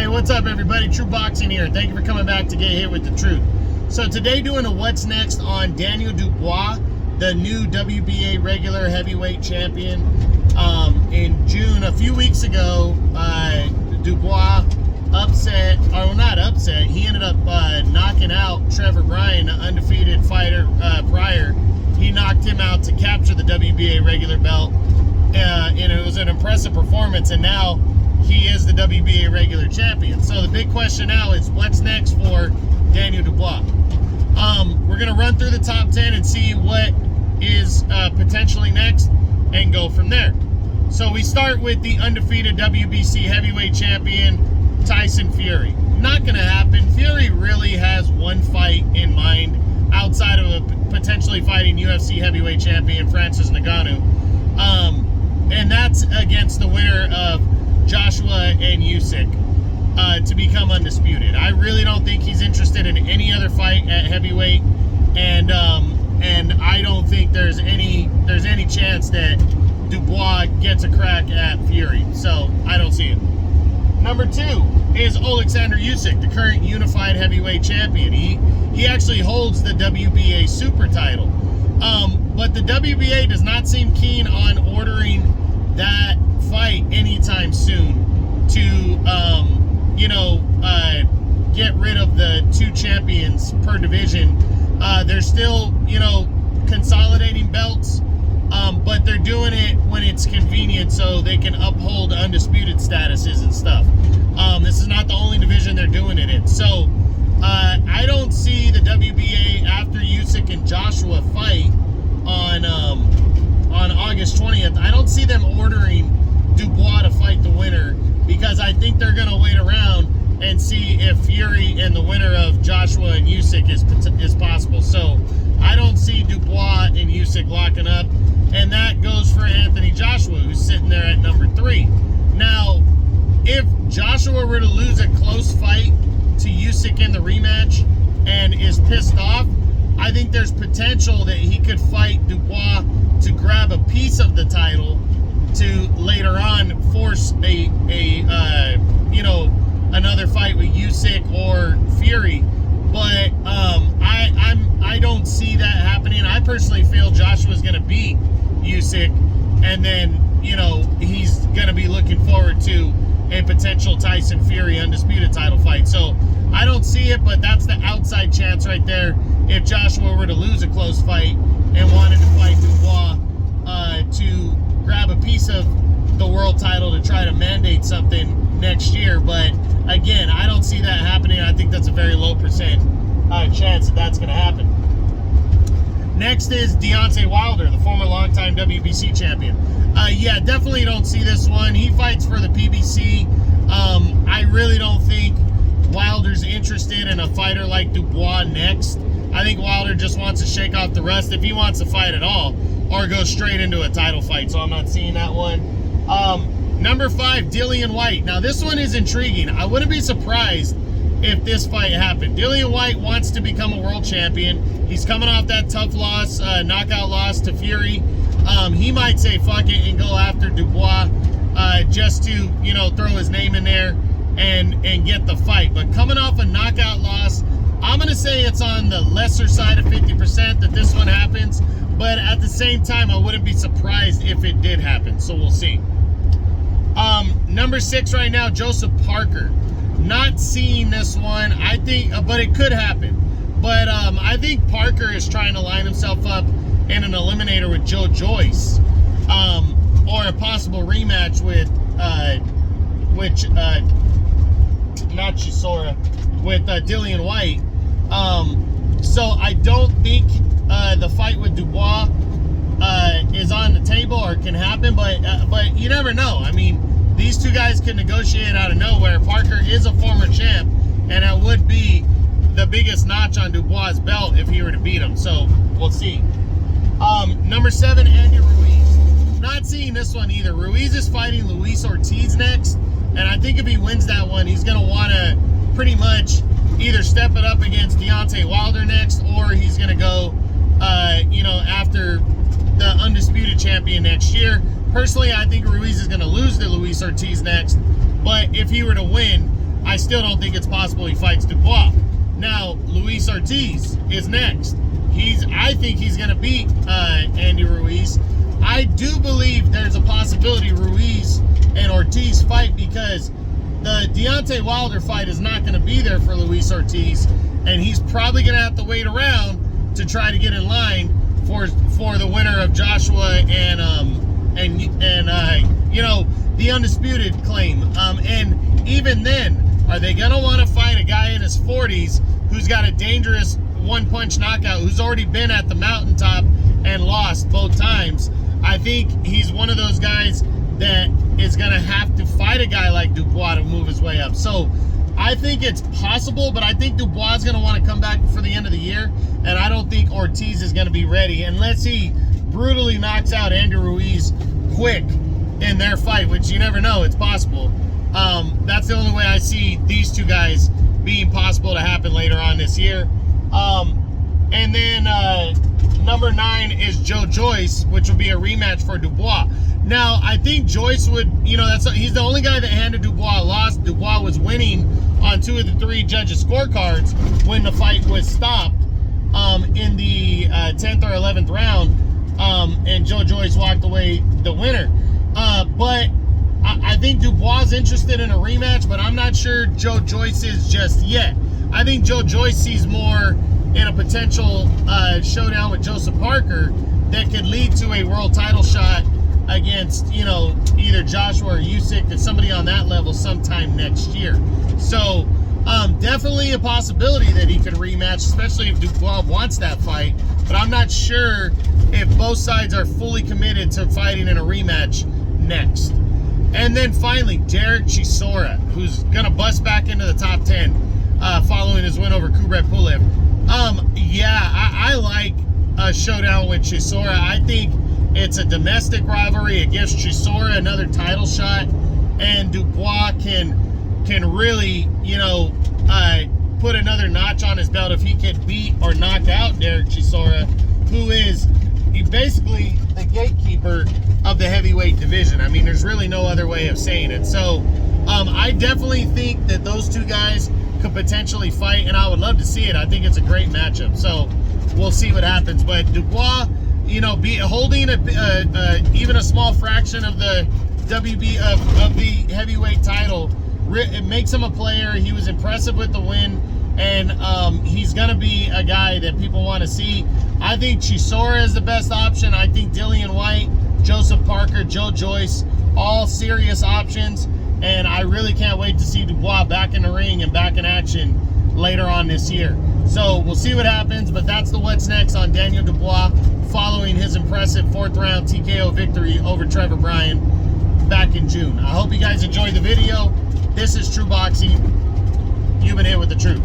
Hey, what's up, everybody? True Boxing here. Thank you for coming back to Get Hit with the Truth. So today, doing a what's next on Daniel Dubois, the new WBA Regular Heavyweight Champion. In June, a few weeks ago, Dubois upset, or not upset, he ended up knocking out Trevor Bryan, an undefeated fighter prior. He knocked him out to capture the WBA regular belt, and it was an impressive performance, and now he is the WBA regular champion. So the big question now is, what's next for Daniel Dubois? We're going to run through the top 10 and see what is potentially next and go from there. So we start with the undefeated WBC heavyweight champion, Tyson Fury. Not going to happen. Fury really has one fight in mind outside of potentially fighting UFC heavyweight champion Francis Ngannou. And that's against the winner of Joshua and Usyk to become undisputed. I really don't think he's interested in any other fight at heavyweight, and I don't think there's any chance that Dubois gets a crack at Fury. So I don't see it. Number 2 is Alexander Usyk, the current unified heavyweight champion. He actually holds the WBA super title, but the WBA does not seem keen on ordering that fight anytime soon to get rid of the 2 champions per division. They're still consolidating belts, but they're doing it when it's convenient so they can uphold undisputed statuses and stuff. This is not the only division they're doing it in. So I don't see the WBA, after Usyk and Joshua fight on August 20th, I don't see them ordering Dubois to fight the winner, because I think they're going to wait around and see if Fury and the winner of Joshua and Usyk is possible. So I don't see Dubois and Usyk locking up, and that goes for Anthony Joshua, who's sitting there at number 3. Now, if Joshua were to lose a close fight to Usyk in the rematch and is pissed off, I think there's potential that he could fight Dubois to grab a piece of the title to later on force another fight with Usyk or Fury. But I don't see that happening. I personally feel Joshua's going to beat Usyk, and then he's going to be looking forward to a potential Tyson Fury undisputed title fight. So I don't see it, but that's the outside chance right there. If Joshua were to lose a close fight and wanted to fight Dubois to grab a piece of the world title to try to mandate something next year. But again, I don't see that happening. I think that's a very low percent chance that that's going to happen. Next is Deontay Wilder, the former longtime WBC champion. Yeah, definitely don't see this one. He fights for the PBC. I really don't think Wilder's interested in a fighter like Dubois next. I think Wilder just wants to shake off the rust, if he wants to fight at all, or go straight into a title fight. So I'm not seeing that one. Number 5, Dillian Whyte. Now this one is intriguing. I wouldn't be surprised if this fight happened. Dillian Whyte wants to become a world champion. He's coming off that tough loss, knockout loss to Fury. He might say fuck it and go after Dubois just to throw his name in there and get the fight. But coming off a knockout loss, I'm going to say it's on the lesser side of 50% that this one happens. But at the same time, I wouldn't be surprised if it did happen. So we'll see. Number 6 right now, Joseph Parker. Not seeing this one. I think, but it could happen. But I think Parker is trying to line himself up in an eliminator with Joe Joyce, or a possible rematch with not Chisora, with Dillian Whyte. So I don't think the fight with Dubois is on the table or can happen, but you never know. I mean, these 2 guys could negotiate out of nowhere. Parker is a former champ, and that would be the biggest notch on Dubois' belt if he were to beat him. So we'll see. Number 7, Andy Ruiz. Not seeing this one either. Ruiz is fighting Luis Ortiz next, and I think if he wins that one, he's going to want to pretty much either step it up against Deontay Wilder next, or he's going to go after the undisputed champion next year. Personally, I think Ruiz is going to lose to Luis Ortiz next, but if he were to win, I still don't think it's possible he fights Dubois. Now, Luis Ortiz is next. I think he's going to beat Andy Ruiz. I do believe there's a possibility Ruiz and Ortiz fight because the Deontay Wilder fight is not going to be there for Luis Ortiz, and he's probably going to have to wait around to try to get in line for the winner of Joshua and you know, the undisputed claim. And even then, are they going to want to fight a guy in his 40s who's got a dangerous one-punch knockout, who's already been at the mountaintop and lost both times? I think he's one of those guys that is going to have to fight a guy like Dubois to move his way up. So I think it's possible, but I think Dubois is going to want to come back for the end of the year, and I don't think Ortiz is going to be ready unless he brutally knocks out Andy Ruiz quick in their fight, which you never know. It's possible. That's the only way I see these two guys being possible to happen later on this year. And then number 9 is Joe Joyce, which will be a rematch for Dubois. Now, I think Joyce would, you know, he's the only guy that handed Dubois a loss. Dubois was winning on 2 of the 3 judges' scorecards when the fight was stopped in the 10th or 11th round, and Joe Joyce walked away the winner. But I think Dubois is interested in a rematch, but I'm not sure Joe Joyce is just yet. I think Joe Joyce sees more in a potential showdown with Joseph Parker that could lead to a world title shot against, you know, either Joshua or Usyk, or somebody on that level sometime next year. So definitely a possibility that he could rematch, especially if Dubois wants that fight. But I'm not sure if both sides are fully committed to fighting in a rematch next. And then finally, Derek Chisora, who's going to bust back into the top 10 following his win over Kubrat Pulev. Yeah, I like a showdown with Chisora. I think it's a domestic rivalry. It gives Chisora another title shot, and Dubois can really, you know, put another notch on his belt if he can beat or knock out Derek Chisora, who is basically the gatekeeper of the heavyweight division. I mean, there's really no other way of saying it. So I definitely think that those two guys could potentially fight, and I would love to see it. I think it's a great matchup. So we'll see what happens. But Dubois, you know, holding even a small fraction of the WB of the heavyweight title, it makes him a player. He was impressive with the win, and he's going to be a guy that people want to see. I think Chisora is the best option. I think Dillian White, Joseph Parker, Joe Joyce, all serious options, and I really can't wait to see Dubois back in the ring and back in action later on this year. So we'll see what happens, but that's the what's next on Daniel Dubois following his impressive 4th round TKO victory over Trevor Bryan back in June. I hope you guys enjoyed the video. This is True Boxing. You've been hit with the truth.